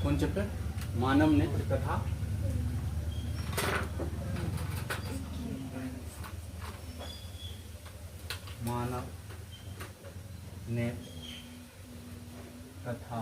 कौन चैप्टर? मानव नेत्र तथा मानव नेत्र तथा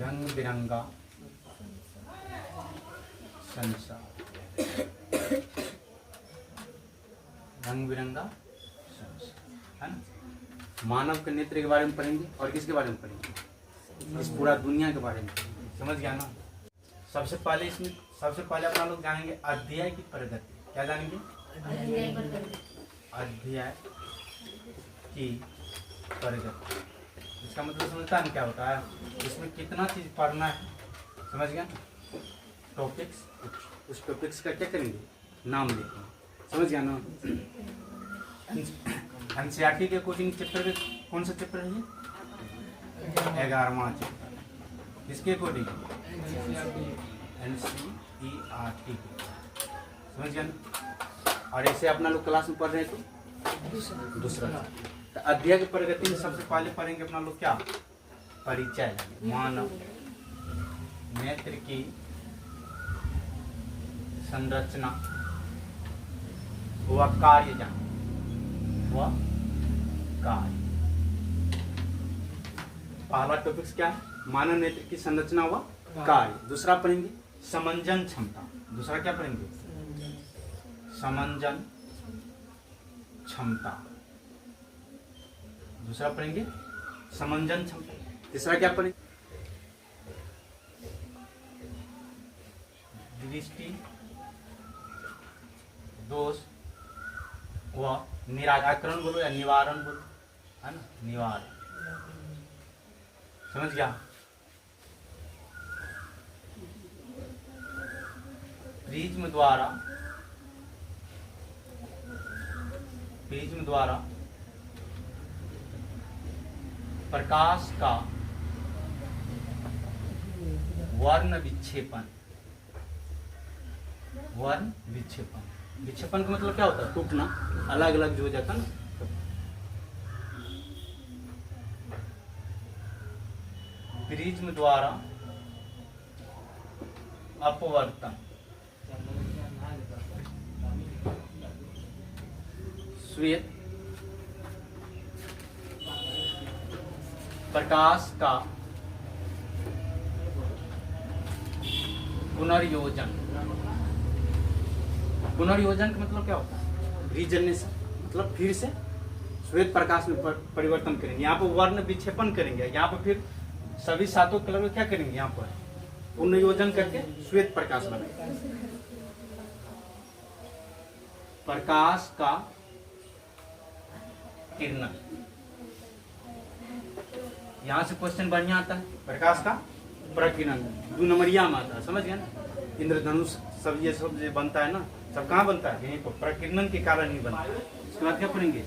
रंग बिरंगा संसार। रंग बिरंगा संसार है ना। मानव के नेत्र के बारे में पढ़ेंगे और किसके बारे में पढ़ेंगे? इस पूरा दुनिया के बारे में पढ़ेंगे। समझ गया ना। सबसे पहले अपना लोग जानेंगे अध्याय की प्रगति। क्या जानेंगे? अध्याय की प्रगति। इसका मतलब समझता है क्या होता है? इसमें कितना चीज पढ़ना है। समझ गया? टॉपिक्स, उस टॉपिक्स का क्या करेंगे? नाम लिखेंगे। समझ गया ना। एनसीईआरटी के अकॉर्डिंग चैप्टर कौन सा चैप्टर है ये? 11वां चैप्टर। किसके अकॉर्डिंग? एनसीईआरटी। समझ गया ना। और ऐसे अपना लोग क्लास में पढ़ रहे हैं तो दूसरा। तो अध्याय की प्रगति में सबसे पहले पढ़ेंगे अपना लोग क्या? परिचय। मानव नेत्र की संरचना व कार्य जान। वह कार्य। पहला टॉपिक्स क्या है? मानव नेत्र की संरचना व कार्य। दूसरा पढ़ेंगे समंजन क्षमता। दूसरा क्या पढ़ेंगे? समंजन क्षमता। दूसरा पढ़ेंगे समंजन क्षमता। तीसरा क्या पढ़ेंगे? दृष्टि दोष व निराकरण बोलो या निवारण बोलो, है ना। निवारण। समझ गया? प्रिज्म द्वारा प्रकाश का वर्ण विक्षेपण। विक्षेपण का मतलब क्या होता है? टूटना, अलग अलग जो हो जाता है ना। प्रिज्म द्वारा अपवर्तन। श्वेत प्रकाश का पुनर्योजन। पुनर्योजन का मतलब क्या होता है? रीजनरेशन। मतलब फिर से श्वेत प्रकाश में परिवर्तन करेंगे। यहाँ पर वर्ण विक्षेपण करेंगे। यहाँ पर फिर सभी सातों कलर में क्या करेंगे? यहाँ पर पुनर्योजन करके श्वेत प्रकाश बनाएंगे। प्रकाश का किरण। यहाँ से क्वेश्चन बढ़िया आता है। प्रकाश का प्रकिरण 2 नंबरिया में आता है। समझ गया ना। इंद्रधनुष सब ये सब जो बनता है ना, सब कहाँ बनता है? यहीं पर प्रकीर्णन के कारण ही बनता है। उसके बाद क्या पढ़ेंगे?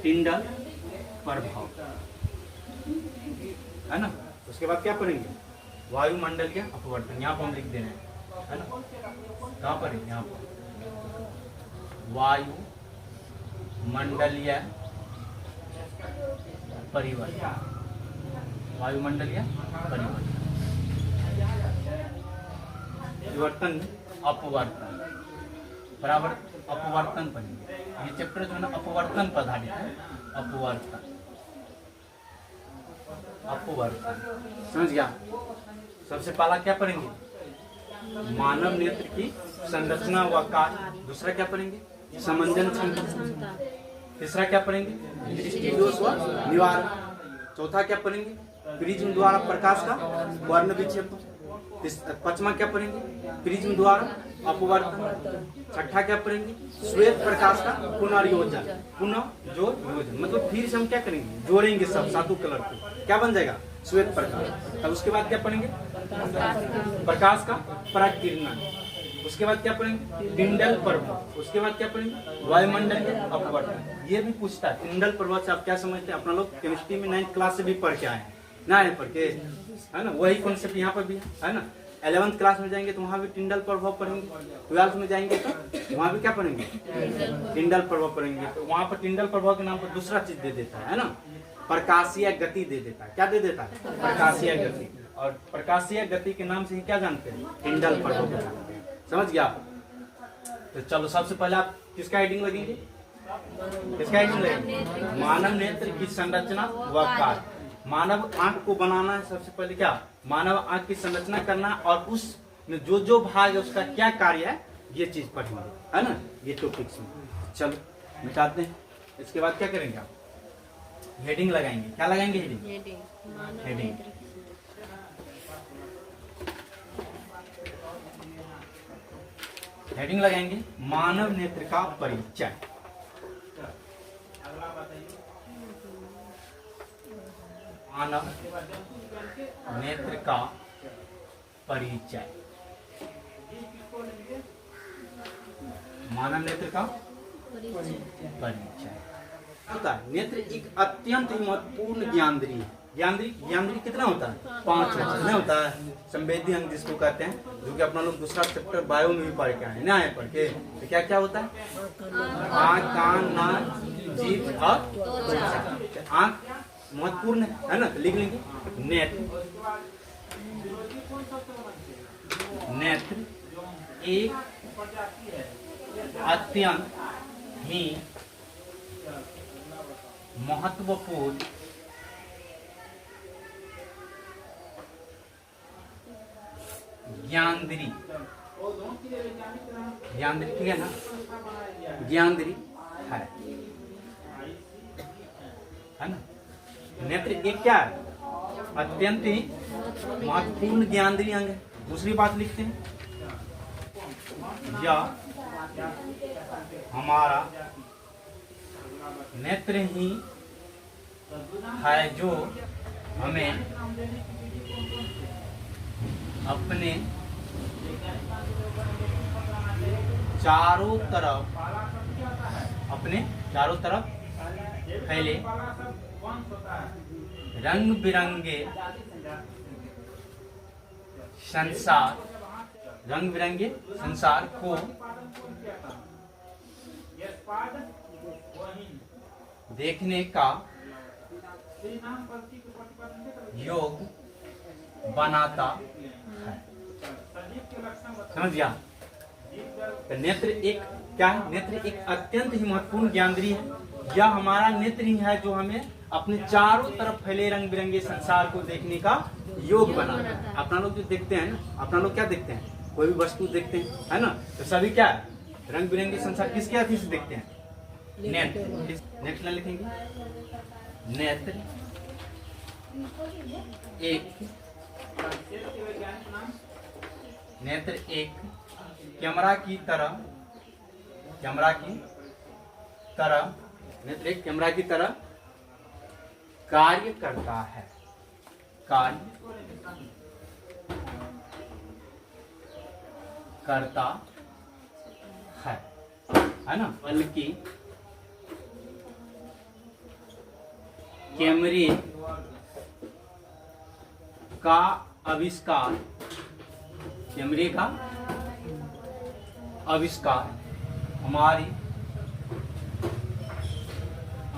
टिंडल प्रभाव, है ना। उसके बाद क्या पढ़ेंगे? वायुमंडल के अपवर्तन। यहाँ पर हम लिख दे रहे हैं, है ना। कहाँ पर है? यहाँ पर वायुमंडलीय परिवर्तन। वायुमंडलीय परिवर्तन अपवर्तन बराबर अपवर्तन पढ़ेंगे। ये चैप्टर जो है ना अपवर्तन पर आधारित है। अपवर्तन। समझ गया? सबसे पहला क्या पढ़ेंगे? मानव नेत्र की संरचना व कार्य। दूसरा क्या पढ़ेंगे? समंजन क्षमता। तीसरा क्या पढ़ेंगे? दृष्टि दोष व निवारण। चौथा क्या पढ़ेंगे? प्रिज्म द्वारा प्रकाश का वर्ण विक्षेपण। पांचवा क्या पढ़ेंगे? प्रिज्म द्वारा अपवर्तन। छठा क्या पढ़ेंगे? श्वेत प्रकाश का पुनर्योजन। मतलब फिर से हम क्या करेंगे? जोड़ेंगे सब सातों कलर को। क्या बन जाएगा? श्वेत प्रकाश। तब उसके बाद क्या पढ़ेंगे? प्रकाश का प्रकीर्णन। उसके बाद क्या पढ़ेंगे? टिंडल प्रभाव। उसके बाद क्या पढ़ेंगे? वायुमंडल के अपवर्तन। ये भी पूछता है टिंडल प्रभाव से आप क्या समझते हैं? अपना लोग केमिस्ट्री में 9th क्लास से भी पढ़ के आए हैं ना, है पढ़ के, है ना। वही कॉन्सेप्ट यहाँ पर भी है ना। 11th क्लास में जाएंगे तो वहाँ भी टिंडल प्रभाव पढ़ेंगे। 12th में जाएंगे तो वहाँ भी क्या पढ़ेंगे? टिंडल प्रभाव पढ़ेंगे। तो वहाँ पर टिंडल प्रभाव के नाम पर दूसरा चीज दे देता है ना। प्रकाशीय गति दे देता है। क्या दे देता है? प्रकाशीय गति। और प्रकाशीय गति के नाम से ही क्या जानते हैं? हिंडल प्रभाव जानते हैं। समझ गया आप? तो चलो सबसे पहले आप किसका हेडिंग लगेंगे? किसका हेडिंग लगेंगे? मानव नेत्र की संरचना व कार्य। मानव आंख को बनाना है सबसे पहले, क्या मानव आंख की संरचना करना, और उसमें जो जो भाग है उसका क्या कार्य है, ये चीज पढ़ेंगे, है ना, ये टॉपिक्स में। चलो मिटाते हैं। इसके बाद क्या करेंगे आप? हेडिंग लगाएंगे। क्या लगाएंगे? हेडिंग। हेडिंग लगाएंगे मानव नेत्र का परिचय। मानव नेत्र का परिचय। मानव नेत्र का परिचय होता है। नेत्र एक अत्यंत ही महत्वपूर्ण ज्ञानेंद्रिय है। ज्ञानेंद्रिय कितना होता है? 5 कितना होता है? संवेदी अंग जिसको कहते हैं, जो कि अपना लोग दूसरा चैप्टर बायो में भी पढ़ के आए, ना है पढ़ के। तो क्या क्या होता है? आँख, कान, नाक, जीभ और त्वचा। आँख महत्वपूर्ण है ना, लिख लेंगे। नेत्र एक अत्यंत ही महत्वपूर्ण ज्ञानेंद्रिय। ठीक है ना? ज्ञानेंद्रिय है ना। नेत्र एक क्या है? अत्यंत ही महत्वपूर्ण ज्ञानेंद्रिय अंग है। दूसरी बात लिखते हैं, यह हमारा नेत्र ही है जो हमें अपने चारों तरफ फैले रंग बिरंगे संसार को देखने का योग बनाता है। समझ गया? तो नेत्र एक क्या है? नेत्र एक अत्यंत ही महत्वपूर्ण ज्ञानेंद्रिय है। यह हमारा नेत्र ही है जो हमें अपने चारों तरफ फैले रंग बिरंगे संसार को देखने का योग बनाता है। अपना लोग जो देखते हैं ना, अपना लोग क्या देखते हैं? कोई भी वस्तु देखते हैं, है ना, तो सभी क्या है? रंग बिरंगे संसार किसके हाथी से देखते हैं? नेत्र। नेक्स्ट लाइन लिखेंगे, नेत्र एक कैमरा की तरह नेत्र एक कैमरा की तरह कार्य करता है। है ना। बल्कि कैमरे का आविष्कार हमारी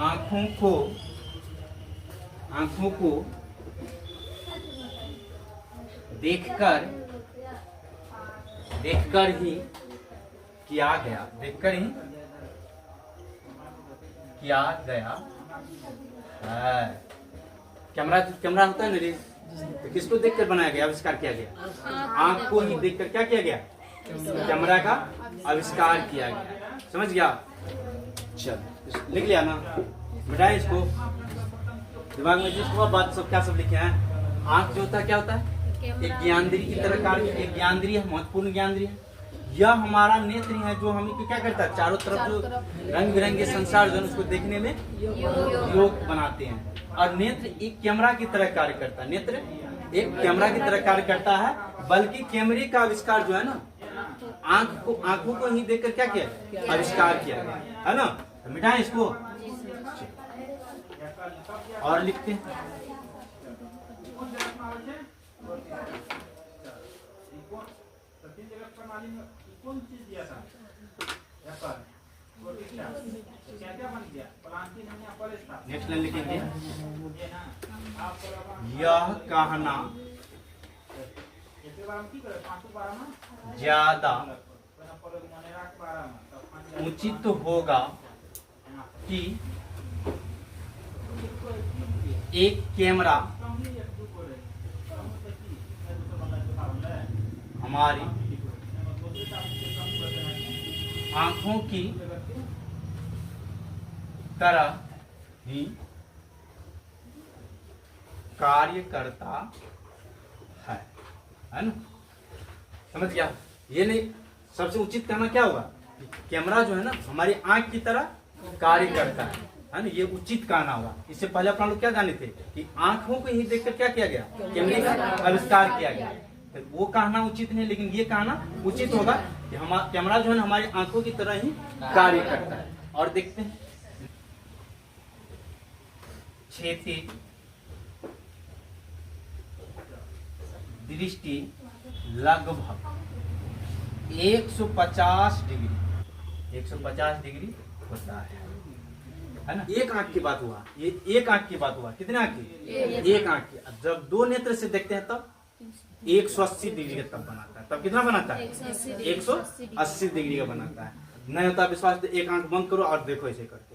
आंखों को देखकर ही किया गया है। कैमरा होता है ना, तो किसको देखकर बनाया गया, आविष्कार किया गया? आंख को ही देखकर क्या किया गया? कैमरा का आविष्कार किया गया। समझ गया? चल लिख लिया ना, मिटाए इसको दिमाग में। जिसको बात सब क्या सब लिखे हैं। आंख जो होता है क्या होता है? एक ज्ञानेंद्रिय की तरह कार्य, एक ज्ञानेंद्रिय है, महत्वपूर्ण ज्ञानेंद्रिय है। यह हमारा नेत्र है जो हमें क्या करता है? चारों तरफ जो रंग बिरंगे संसार जो उसको देखने में योग बनाते हैं। और नेत्र एक कैमरा की तरह कार्य करता है। नेत्र एक कैमरा की तरह कार्य करता है, बल्कि कैमरे का आविष्कार जो है ना, आंखों को ही देखकर क्या किया? आविष्कार किया गया, है ना। तो मिटाएं इसको और लिखते हैं। कौन चीज दिया था? नेक्स्ट लाइन लिखेंगे, यह कहना ज्यादा उचित होगा कि एक कैमरा हमारी आंखों की तरह ही कार्य करता है ना। समझ गया? ये नहीं, सबसे उचित कहना क्या होगा, कैमरा जो है ना हमारी आंख की तरह कार्य करता है ना, ये उचित कहना होगा। इससे पहले अपना लोग क्या जाने थे कि आंखों को ही देखकर क्या किया गया, कैमरे का आविष्कार किया गया। तो वो कहना उचित नहीं, लेकिन ये कहना उचित होगा कि हमारा कैमरा जो है ना हमारी आंखों की तरह ही कार्य करता है। और देखते हैं, क्षैतिज दृष्टि लगभग 150 डिग्री होता है ना। एक आंख की बात हुआ, ये एक आंख की बात हुआ। कितने आंख की? एक आंख की। जब दो नेत्र से देखते हैं तब 180 डिग्री का तब बनाता है। तब कितना बनाता है? 180 डिग्री का बनाता है। नहीं होता विश्वास तो एक आंख बंद करो और देखो ऐसे करके,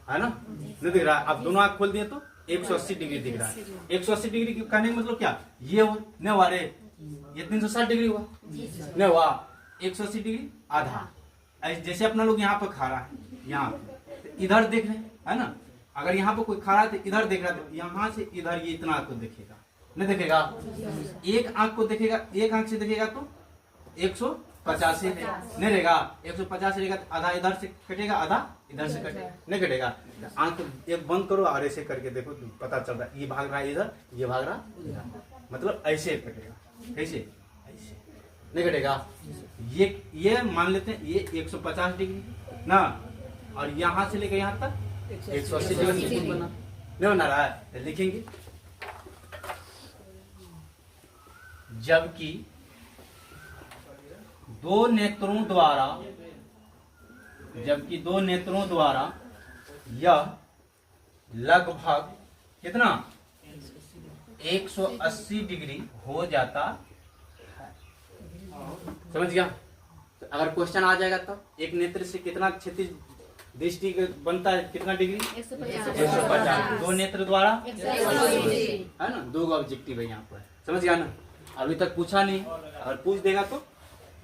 है ना, नहीं दिख रहा। अब दोनों आंख खोल दिए तो 180 डिग्री दिख रहा है। 180 डिग्री कहने का मतलब क्या, ये नहीं हुआ रे, ये 360 डिग्री हुआ, नहीं हुआ 180 डिग्री आधा। जैसे अपना लोग यहाँ पे खा रहा है, यहाँ पे इधर देख रहे हैं, है ना। अगर यहाँ पे कोई खा रहा है तो इधर देख रहा है, तो यहाँ से इधर ये इतना आंख को देखेगा, नहीं देखेगा। एक आंख को देखेगा, एक आंख से देखेगा तो 150 नहीं रहेगा, 150 रहेगा तो आधा इधर से कटेगा, आधा इधर से कटेगा, नहीं कटेगा। आंख एक बंद करो और ऐसे करके देखो तो पता चल रहा है, ये भाग रहा है इधर, ये भाग रहा इधर, मतलब ऐसे कटेगा। कैसे? ऐसे नहीं कटेगा। ये मान लेते हैं ये 150 डिग्री ना, और यहाँ से लेकर यहाँ तक 180 डिग्री नहीं बना रहा है, तो लिखेंगे जबकि दो नेत्रों द्वारा यह लगभग कितना 180 डिग्री हो जाता है। समझ गया? तो अगर क्वेश्चन आ जाएगा तो एक नेत्र से कितना क्षैतिज दृष्टि बनता है, कितना डिग्री? 150। दो नेत्र द्वारा है ना, दो ऑब्जेक्टिव है यहाँ पर। समझ गया ना? अभी तक पूछा नहीं, अगर पूछ देगा तो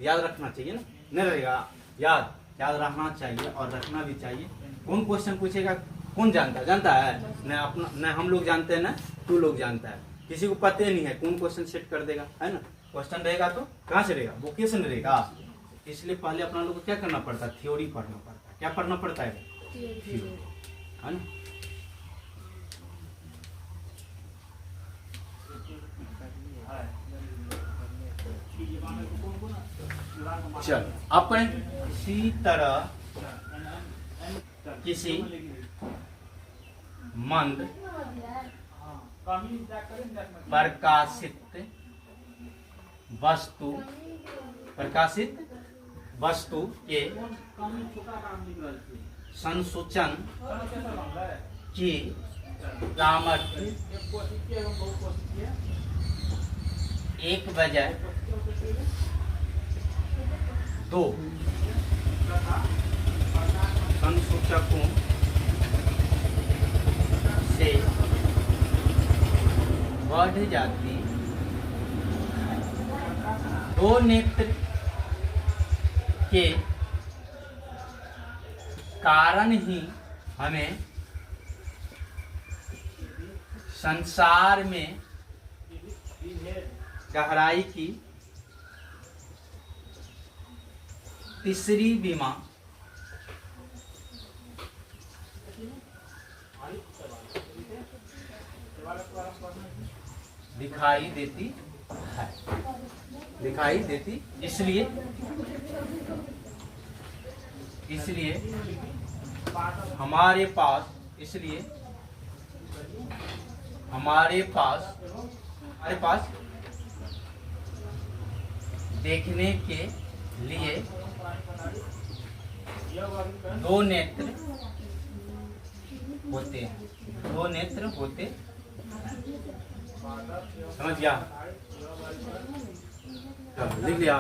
याद रखना चाहिए ना, नहीं रहेगा याद रखना चाहिए और रखना भी चाहिए। कौन क्वेश्चन पूछेगा कौन जानता है? न अपना, न हम लोग जानते हैं, न तू लोग जानता है। किसी को पता नहीं है कौन क्वेश्चन सेट कर देगा, है ना। क्वेश्चन रहेगा तो कहाँ से रहेगा, वोकेशन रहेगा। इसलिए पहले अपना लोग को क्या करना पड़ता है, थ्योरी पढ़ना पड़ता है। क्या पढ़ना पड़ता है? थ्योरी, है ना। चल अब इसी तरह किसी मंद प्रकाशित वस्तु के संसूचन की सामर्थ्य एक बजाय दो संसूचकों से बढ़ जाती है। दो नेत्र के कारण ही हमें संसार में गहराई की तीसरी बीमा दिखाई देती है, दिखाई देती। इसलिए हमारे पास देखने के लिए दो नेत्र होते हैं, दो नेत्र होते, समझ गया? लिख लिया।